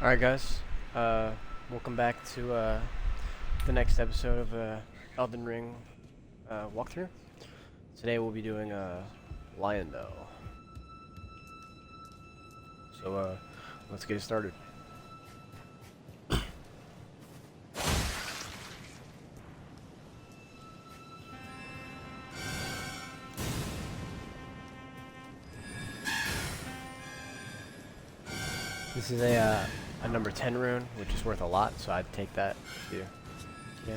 Alright guys, welcome back to the next episode of Elden Ring walkthrough. Today we'll be doing Leyndell. So let's get it started. This is a number 10 rune, which is worth a lot, so I'd take that too. Yeah.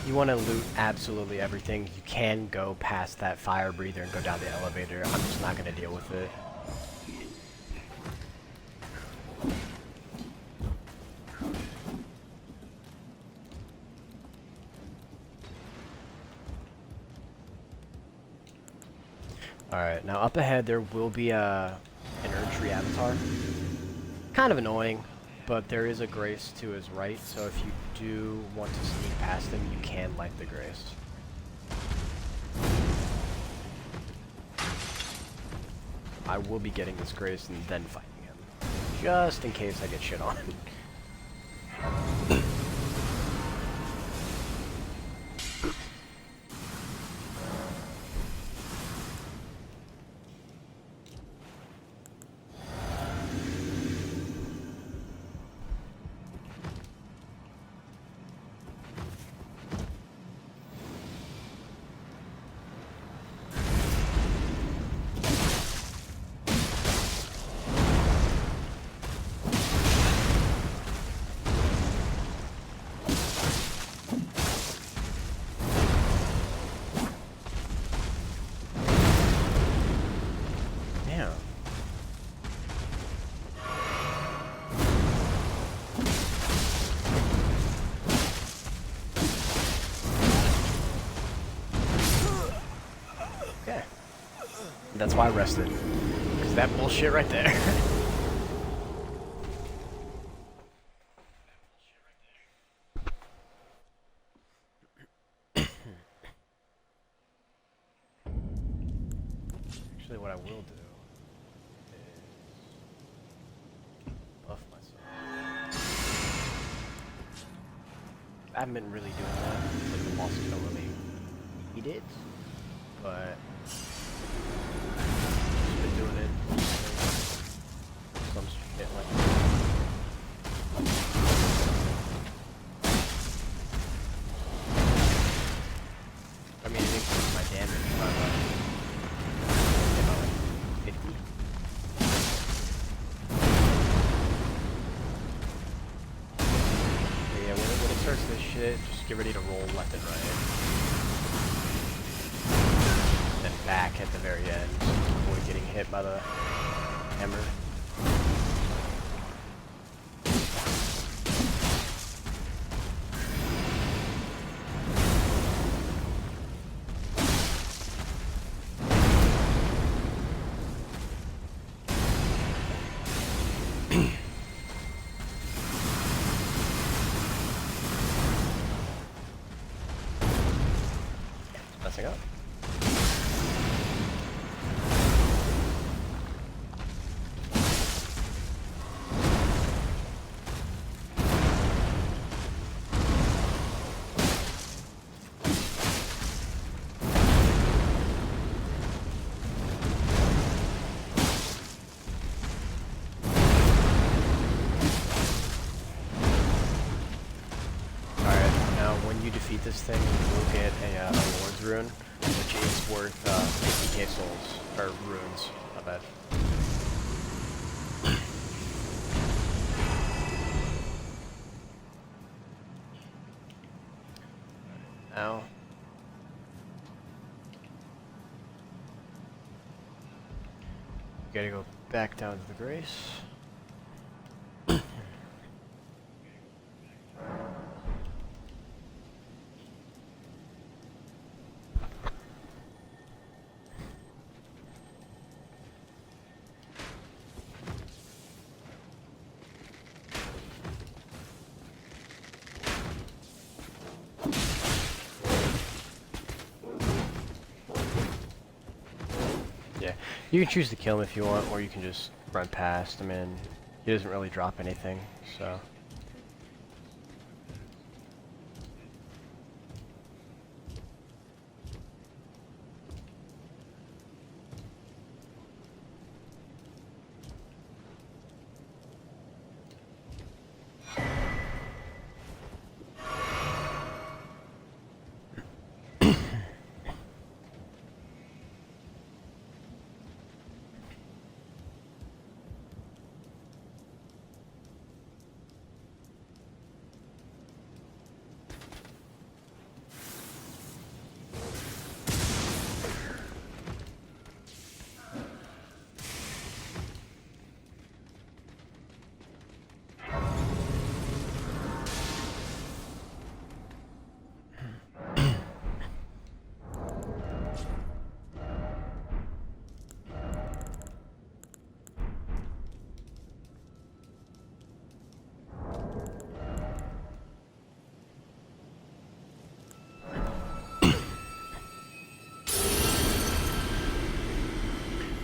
You want to loot absolutely everything. You can go past that fire breather and go down the elevator. I'm just not going to deal with it. Alright, now up ahead there will be an Erdtree avatar. Kind of annoying, but there is a grace to his right, so if you do want to sneak past him, you can light the grace. I will be getting this grace and then fighting him, just in case I get shit on. That's why I rested. Because that bullshit right there. Actually, what I will do is buff myself. I haven't been really doing that because the bosses don't really need it, but doing it. Some shit like that. I mean, it increases my damage by like 50. But yeah, when it starts this shit, just get ready to roll left and right. Then back at the very end. Avoid getting hit by the hammer. Messing up. Defeat this thing, we'll get a Lord's Rune, which is worth 50k souls, or runes, I bet. Now, we gotta go back down to the Grace. You can choose to kill him if you want, or you can just run past. I mean, he doesn't really drop anything, so.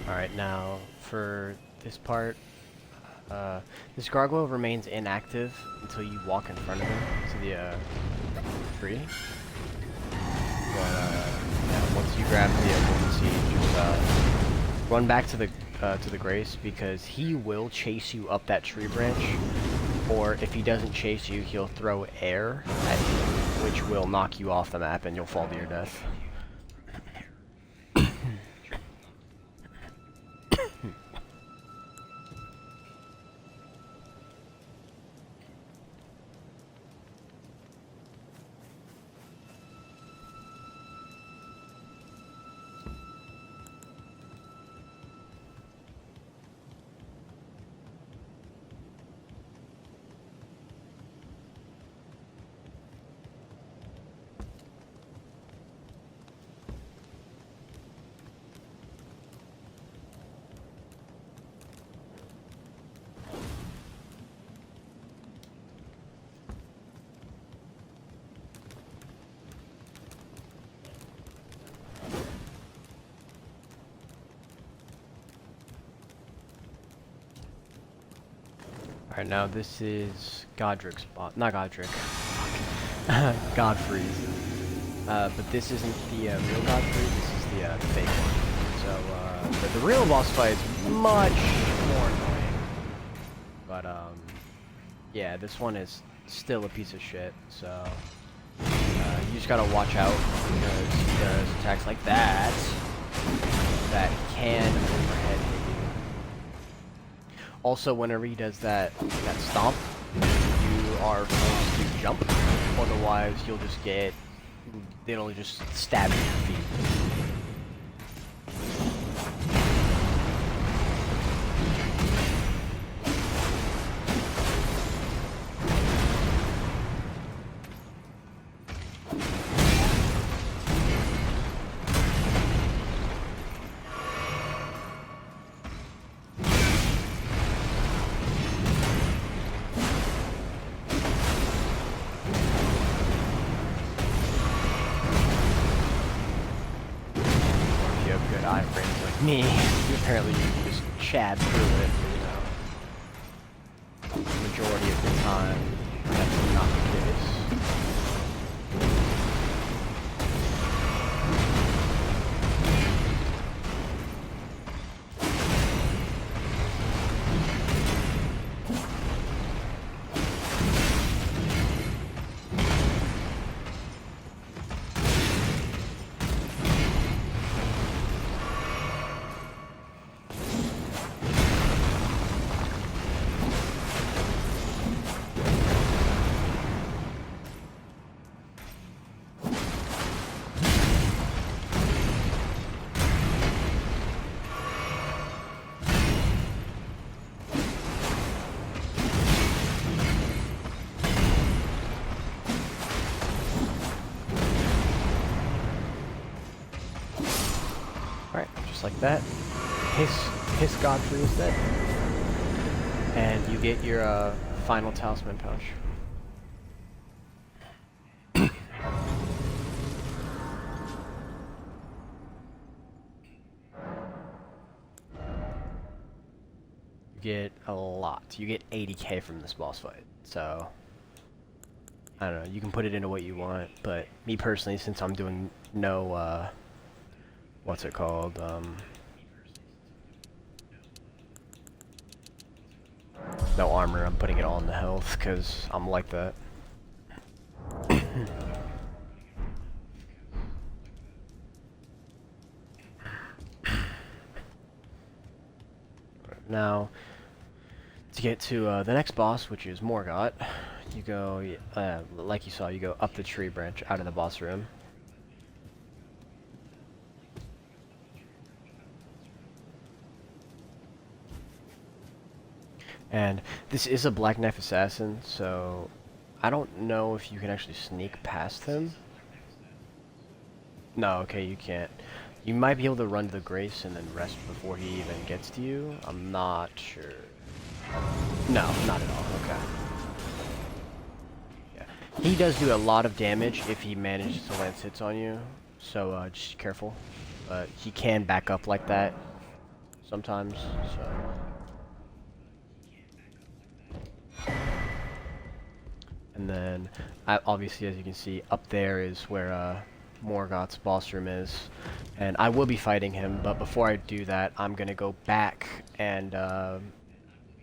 Alright, now for this part, this gargoyle remains inactive until you walk in front of him to the tree. But yeah, once you grab the golden seed, just run back to the grace, because he will chase you up that tree branch, or if he doesn't chase you, he'll throw air at you, which will knock you off the map and you'll fall to your death. Alright, now this is Godric's spot. Not Godric. Godfrey's. But this isn't the real Godfrey, this is the fake one. So, the real boss fight is much more annoying. But, yeah, this one is still a piece of shit, so. You just gotta watch out, because there's attacks like that that can overhead hit you. Also, whenever he does that stomp, you are forced to jump, otherwise you'll just get, it'll just stab you in your feet. Me, apparently you can just chat through it, you know. The majority of the time, that's not the case. Like that. His Godfrey is dead. And you get your final talisman pouch. get a lot. You get 80k from this boss fight. So, I don't know. You can put it into what you want. But me personally, since I'm doing no, what's it called? No armor, I'm putting it all in the health because I'm like that. Now, to get to the next boss, which is Morgott, you go, like you saw, you go up the tree branch out of the boss room. And this is a Black Knife Assassin, so I don't know if you can actually sneak past him. No, okay, you can't. You might be able to run to the Grace and then rest before he even gets to you. I'm not sure. No, not at all. Okay. Yeah. He does do a lot of damage if he manages to land hits on you, so just careful. But he can back up like that sometimes, so... And then, obviously, as you can see, up there is where Morgott's boss room is. And I will be fighting him, but before I do that, I'm going to go back and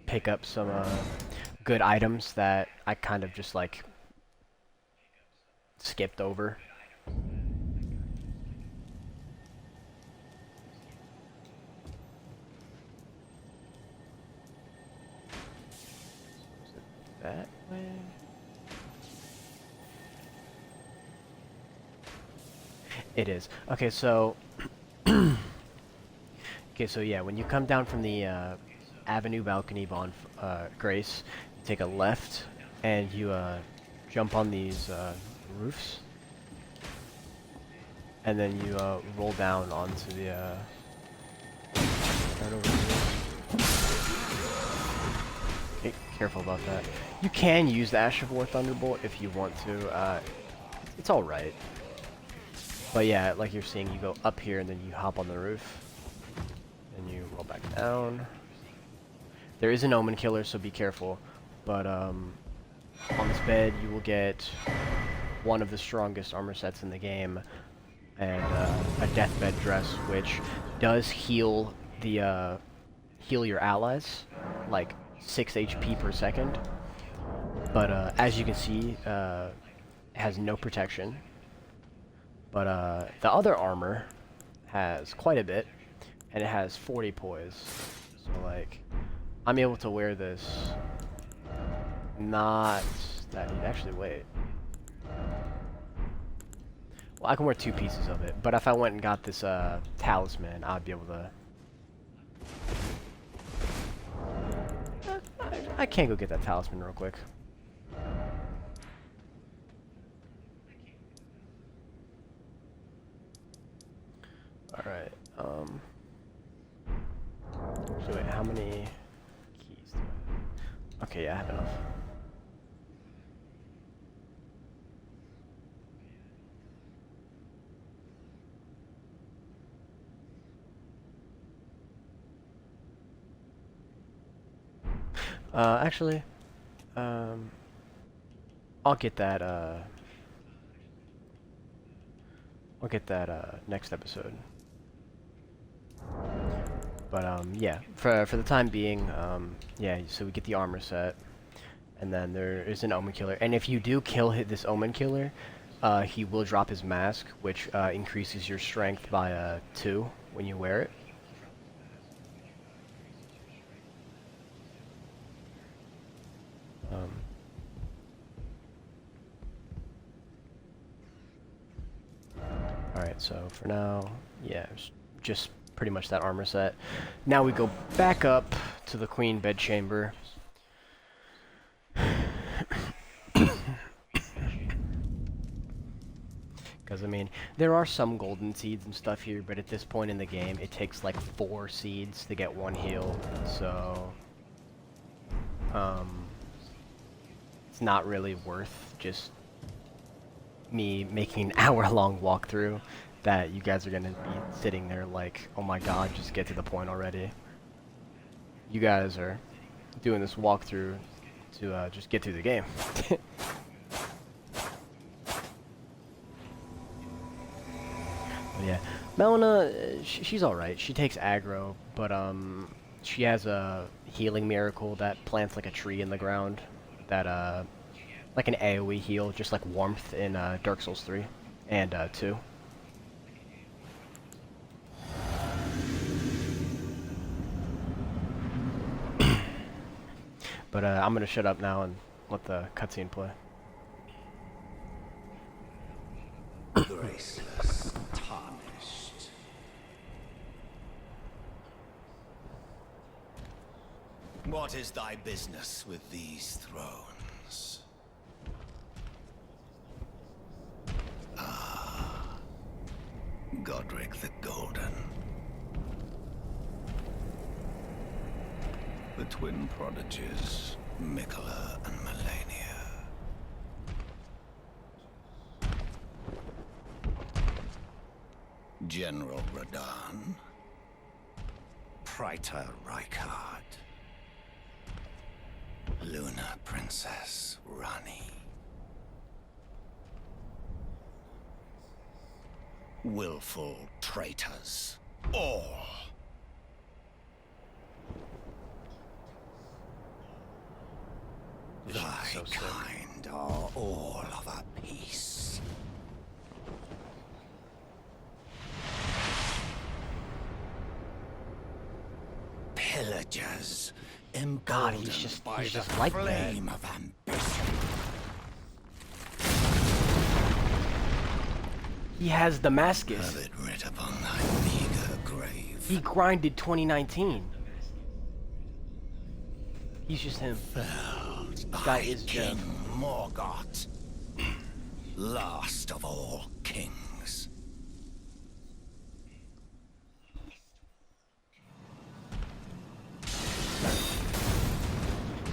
pick up some good items that I kind of just, like, skipped over. Is it that way? It is. Okay, so... okay, so yeah, when you come down from the Avenue Balcony Grace, you take a left, and you jump on these roofs, and then you roll down onto the... right over here. Okay, careful about that. You can use the Ash of War Thunderbolt if you want to. It's alright. But yeah, like you're seeing, you go up here and then you hop on the roof. And you roll back down. There is an Omen Killer, so be careful. But on this bed, you will get one of the strongest armor sets in the game. And a Deathbed Dress, which does heal the heal your allies, like 6 HP per second. But as you can see, it has no protection. But the other armor has quite a bit, and it has 40 poise. So like, I'm able to wear this. Not that neat. Actually, wait. Well, I can wear 2 pieces of it, but if I went and got this talisman, I'd be able to. I can't go get that talisman real quick. Alright, so wait, how many keys do I have? Okay, yeah, I have enough. Actually, I'll get that, next episode. But, yeah, for the time being, yeah, so we get the armor set, and then there is an Omen Killer, and if you do kill this Omen Killer, he will drop his mask, which, increases your strength by, 2 when you wear it. Alright, so for now, yeah, just pretty much that armor set. Now we go back up to the Queen Bedchamber. Because, I mean, there are some golden seeds and stuff here, but at this point in the game, it takes like 4 seeds to get 1 heal, so... it's not really worth just me making an hour-long walkthrough that you guys are gonna be sitting there like, oh my god, just get to the point already. You guys are doing this walkthrough to just get through the game. Yeah, Melina, she's alright. She takes aggro, but she has a healing miracle that plants like a tree in the ground that like an AoE heal, just like warmth in Dark Souls 3 and 2. But I'm gonna shut up now and let the cutscene play. Graceless, tarnished. What is thy business with these thrones? Ah, Godric the Golden. The twin prodigies, Mikola and Malenia. General Radahn, Praetor Rykard, Luna Princess Rani, willful traitors, all. Thy So sick. kind are all of a piece. Pillagers, God, emboldened he's just by the like that. flame of ambition. He has Damascus. Have it writ upon thy meager grave. He grinded 2019. He's just him. Felled guy by is King Jeff. Morgott, last of all kings.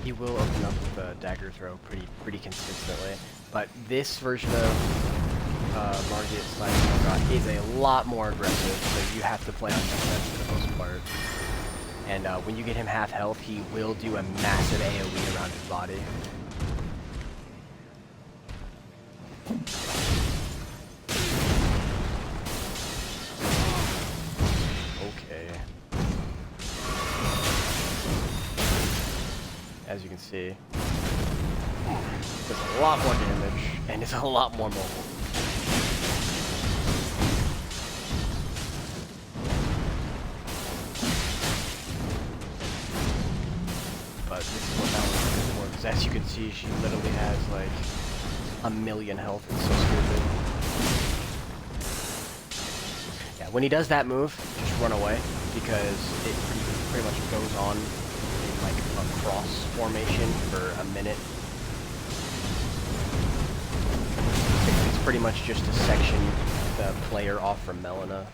He will open up with a dagger throw pretty consistently, but this version of Morgott is a lot more aggressive, so you have to play on defense for the most part. And when you get him half health, he will do a massive AoE around his body. Okay. As you can see, does a lot more damage and is a lot more mobile. But this is what that one's good for, because as you can see, she literally has like 1,000,000 health. It's so stupid. Yeah, when he does that move, just run away, because it pretty much goes on in like a cross formation for a minute. It's pretty much just to section the player off from Melina.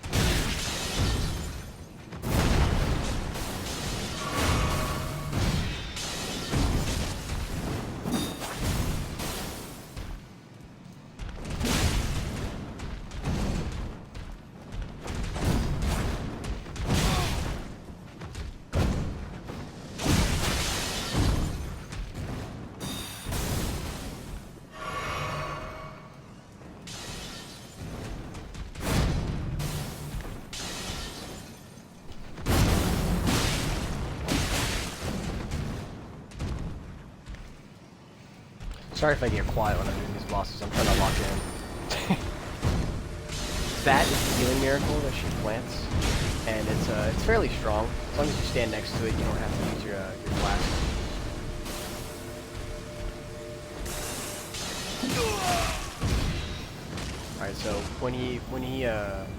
Sorry if I get quiet when I'm doing these bosses, I'm trying to lock in. That is the healing miracle that she plants, and it's fairly strong. As long as you stand next to it, you don't have to use your blast. Alright, so when he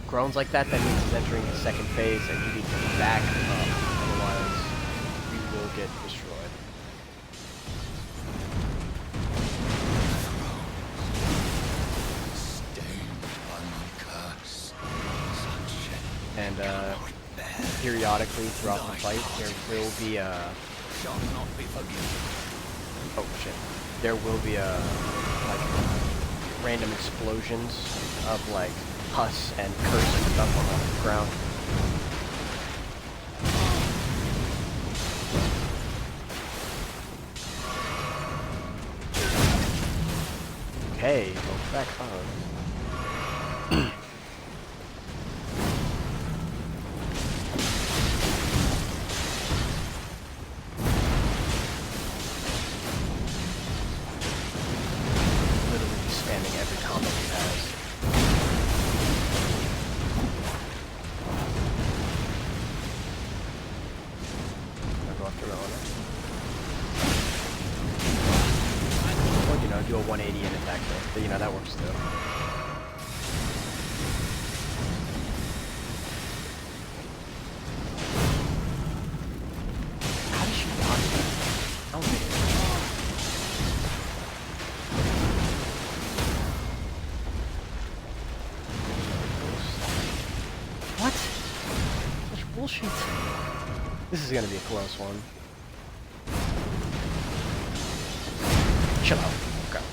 groans like that, that means he's entering his second phase, and you need to back up, otherwise you will get destroyed. And periodically throughout the fight, there will be there will be like random explosions of like pus and curse and stuff on the ground. Okay, go back up. Literally just spamming every combo he has. I'll go after Melina. Or, you know, do a 180 and attack her. But, you know, that works too. How did she dodge that? I don't think it. What? Such bullshit. This is gonna be a close one. Chill out. Okay.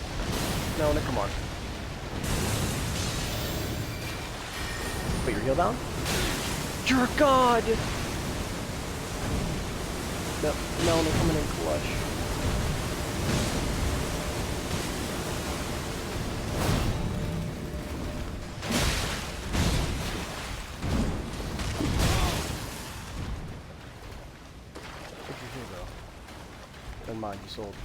No, come on. Wait, your heal down? You're a god! No, they're coming in clutch. Where'd your heal go? Never mind, you sold.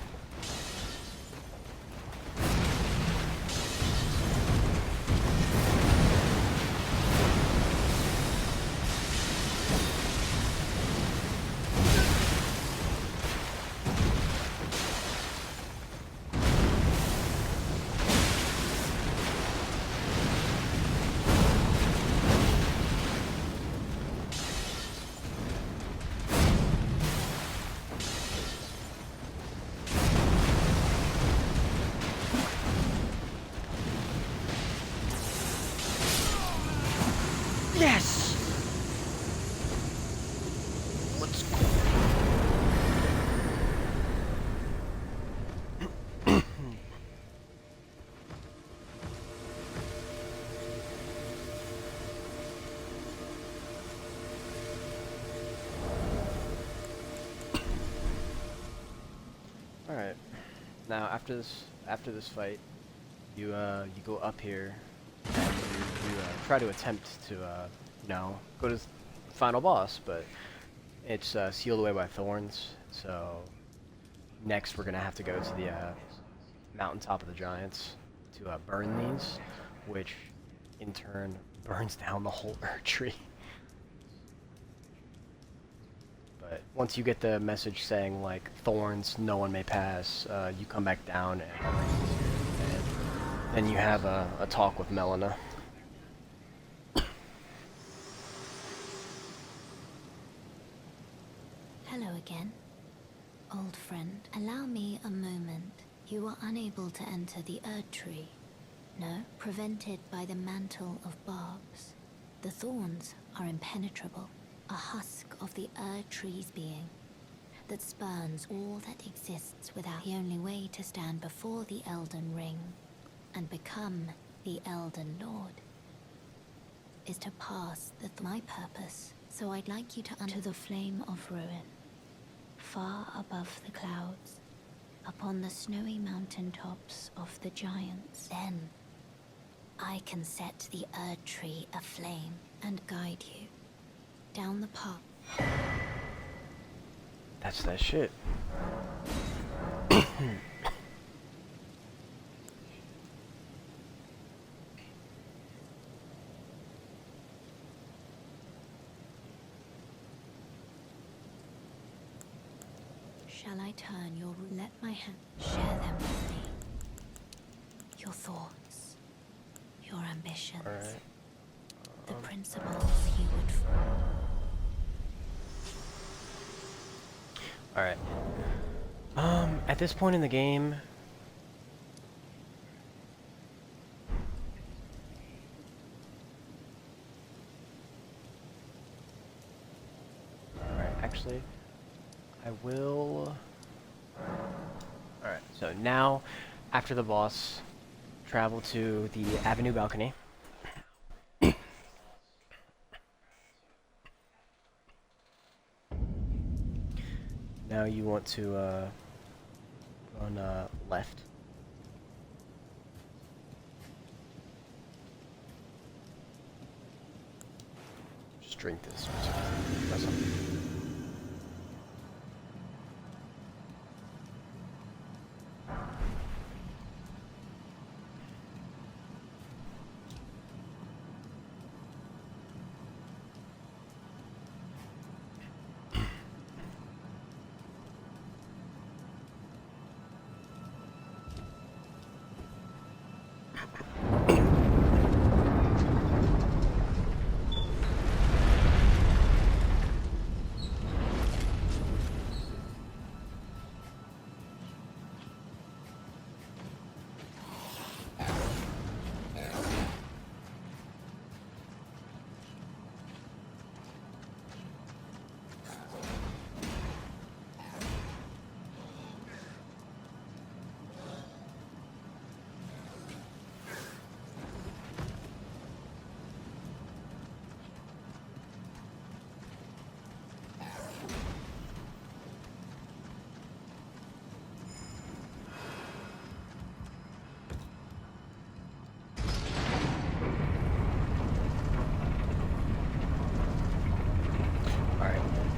Yes! Let's go. All right. Now after this fight, you go up here and you try to attempt to you know, go to the final boss, but it's sealed away by thorns. So next we're gonna have to go to the Mountaintop of the Giants to burn these, which in turn burns down the whole Erd tree. But once you get the message saying like thorns, no one may pass, you come back down and then you have a talk with Melina. Hello again, old friend. Allow me a moment. You are unable to enter the Erd tree. No, prevented by the mantle of barbs. The thorns are impenetrable. A husk of the Erd tree's being that spurns all that exists without. The only way to stand before the Elden Ring and become the Elden Lord is to pass my purpose. So I'd like you to enter the flame of ruin, far above the clouds, upon the snowy mountaintops of the giants. Then I can set the Erd tree aflame and guide you down the path. That's that shit. Shall I turn your... Let my hand... Share them with me. Your thoughts. Your ambitions. All right. The principles you would... Alright. At this point in the game... Alright, actually, I will... Alright, so now, after the boss, travel to the Avenue balcony. Now you want to run left. drink this. Awesome.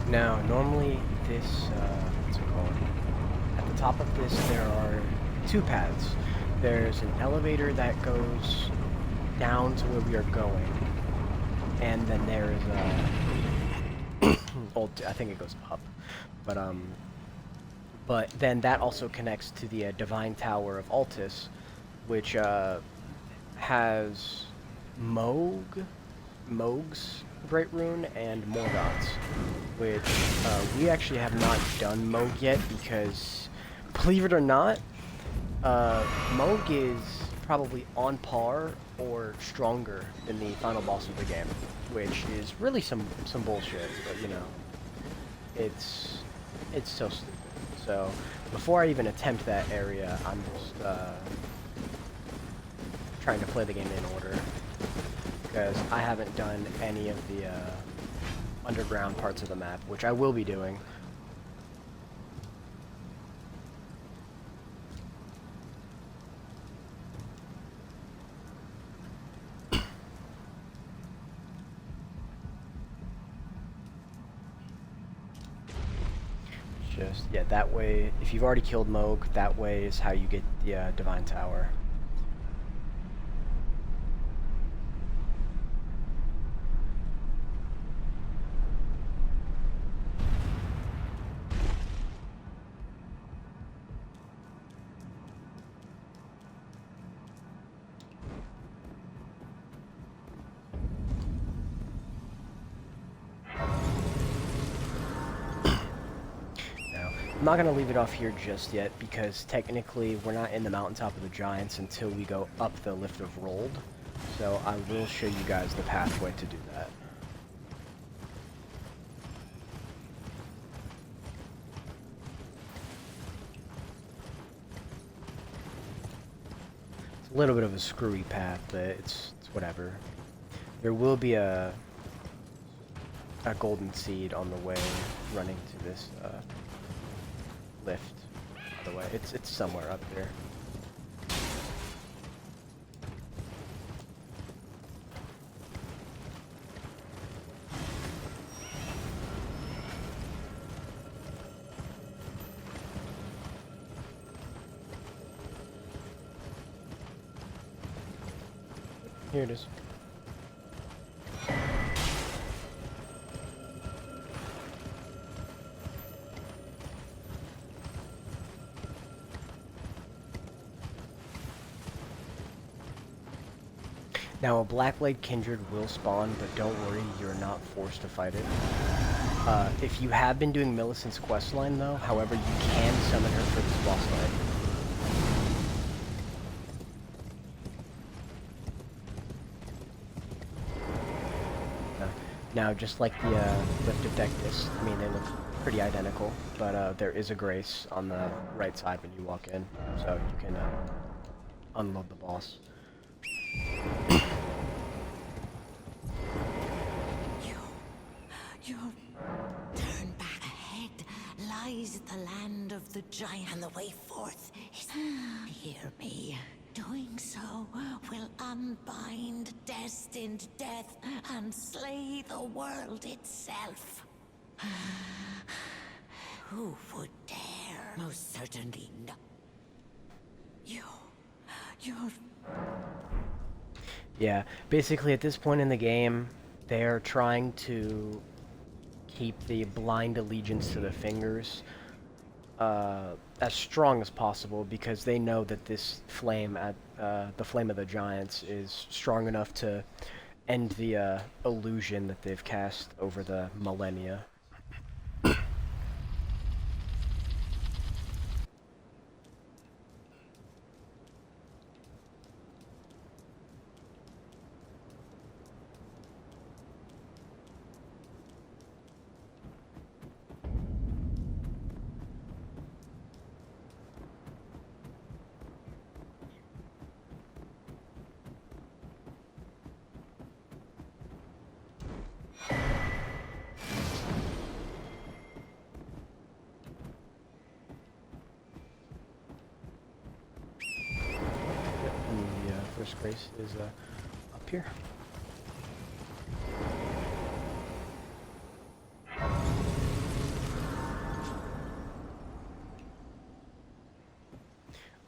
Now, normally this, what's it called? At the top of this, there are two paths. There's an elevator that goes down to where we are going, and then there's I think it goes up, but then that also connects to the Divine Tower of Altus, which has Mohg's Great Rune and Morgott's, which we actually have not done Mohg yet because, believe it or not, Mohg is probably on par or stronger than the final boss of the game, which is really some bullshit, but you know, it's so stupid. So before I even attempt that area, I'm just trying to play the game in order, because I haven't done any of the underground parts of the map, which I will be doing. Just, yeah, that way, if you've already killed Mohg, that way is how you get the Divine Tower. I'm not going to leave it off here just yet, because technically we're not in the Mountaintop of the Giants until we go up the Lift of Rold, so I will show you guys the pathway to do that. It's a little bit of a screwy path, but it's whatever. There will be a golden seed on the way running to this lift, by the way. It's somewhere up there. Here it is. Now, a Blackblade Kindred will spawn, but don't worry, you're not forced to fight it. If you have been doing Millicent's questline, though, however, you can summon her for this boss fight. Now, just like the Lift of Dectus, I mean, they look pretty identical, but there is a grace on the right side when you walk in, so you can unload the boss. You turn back ahead lies the land of the giant, and the way forth is hear me. Doing so will unbind destined death and slay the world itself. Who would dare? Most certainly not. You're... Yeah, basically at this point in the game, they're trying to keep the blind allegiance to the fingers as strong as possible, because they know that this flame at the flame of the giants is strong enough to end the illusion that they've cast over the millennia. First grace is up here.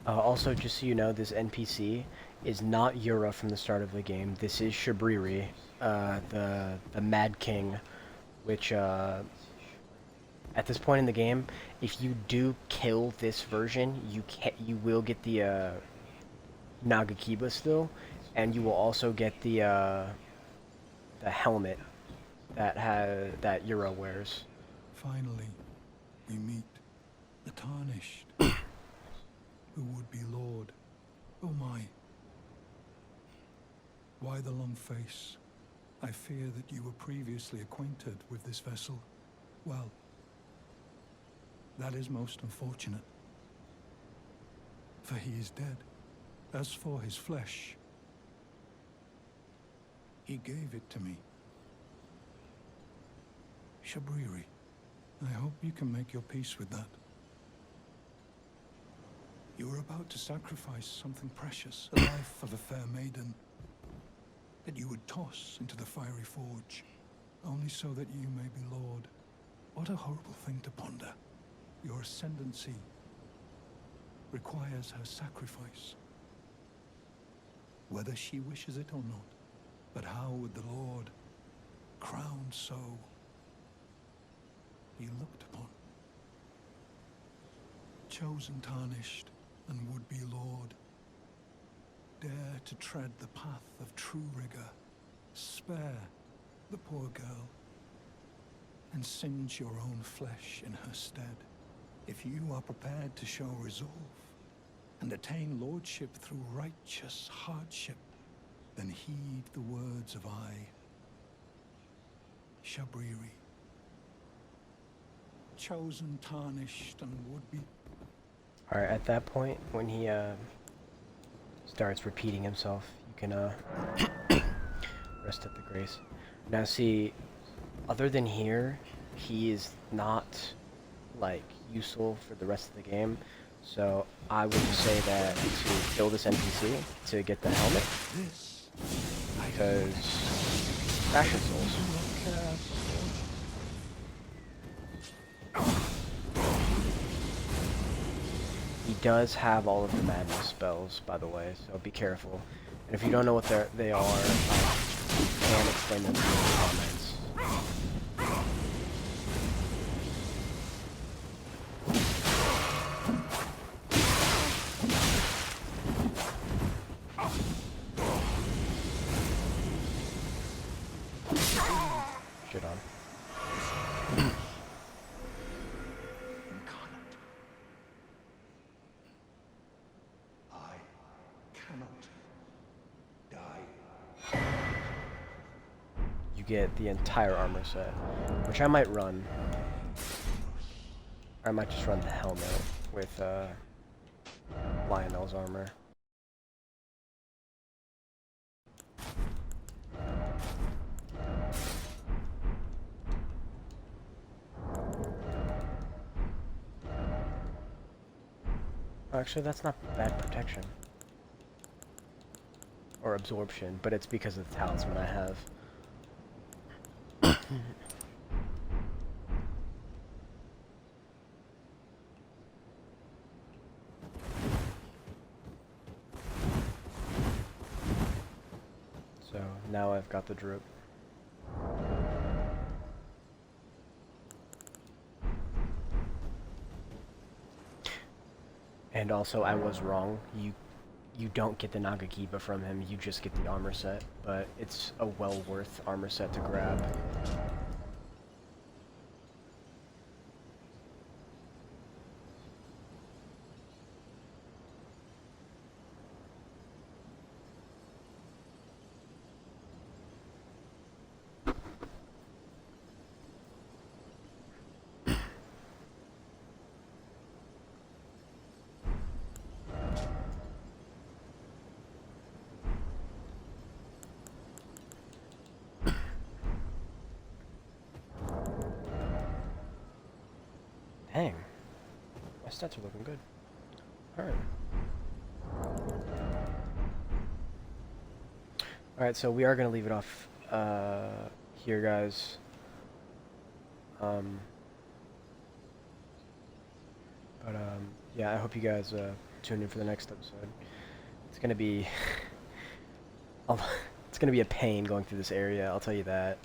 Also, just so you know, this NPC is not Yura from the start of the game. This is Shabriri, the Mad King, which at this point in the game, if you do kill this version, you will get the Nagakiba still, and you will also get the helmet that Yura wears. Finally, we meet the Tarnished, who would be Lord. Oh my. Why the long face? I fear that you were previously acquainted with this vessel. Well, that is most unfortunate, for he is dead. As for his flesh, he gave it to me. Shabriri, I hope you can make your peace with that. You were about to sacrifice something precious, the life of a fair maiden, that you would toss into the fiery forge, only so that you may be Lord. What a horrible thing to ponder. Your ascendancy requires her sacrifice, whether she wishes it or not. But how would the Lord, crowned so, be looked upon? Chosen, tarnished, and would-be Lord, dare to tread the path of true rigor, spare the poor girl, and singe your own flesh in her stead. If you are prepared to show resolve, and attain lordship through righteous hardship, then heed the words of I, Shabriri. Chosen, tarnished, and would-be... Alright, at that point, when he starts repeating himself, you can rest at the grace. Now see, other than here, he is not, like, useful for the rest of the game. So I would say that to kill this NPC to get the helmet, because Fashion Souls. He does have all of the madness spells, by the way, so be careful. And if you don't know what they are, you can explain them in the comments. Shit on. You get the entire armor set, which I might run. Or I might just run the helmet with Leyndell's armor. Oh, actually, that's not bad protection. or absorption, but it's because of the talisman I have. So now I've got the drip. And also, I was wrong. You don't get the Nagakiba from him, you just get the armor set, but it's a well worth armor set to grab. Dang. My stats are looking good. Alright. Alright, so we are going to leave it off here, guys. Yeah, I hope you guys tune in for the next episode. It's going to be... it's going to be a pain going through this area, I'll tell you that.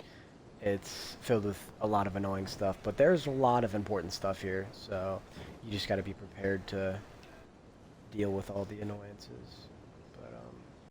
It's filled with a lot of annoying stuff, but there's a lot of important stuff here, so you just got to be prepared to deal with all the annoyances.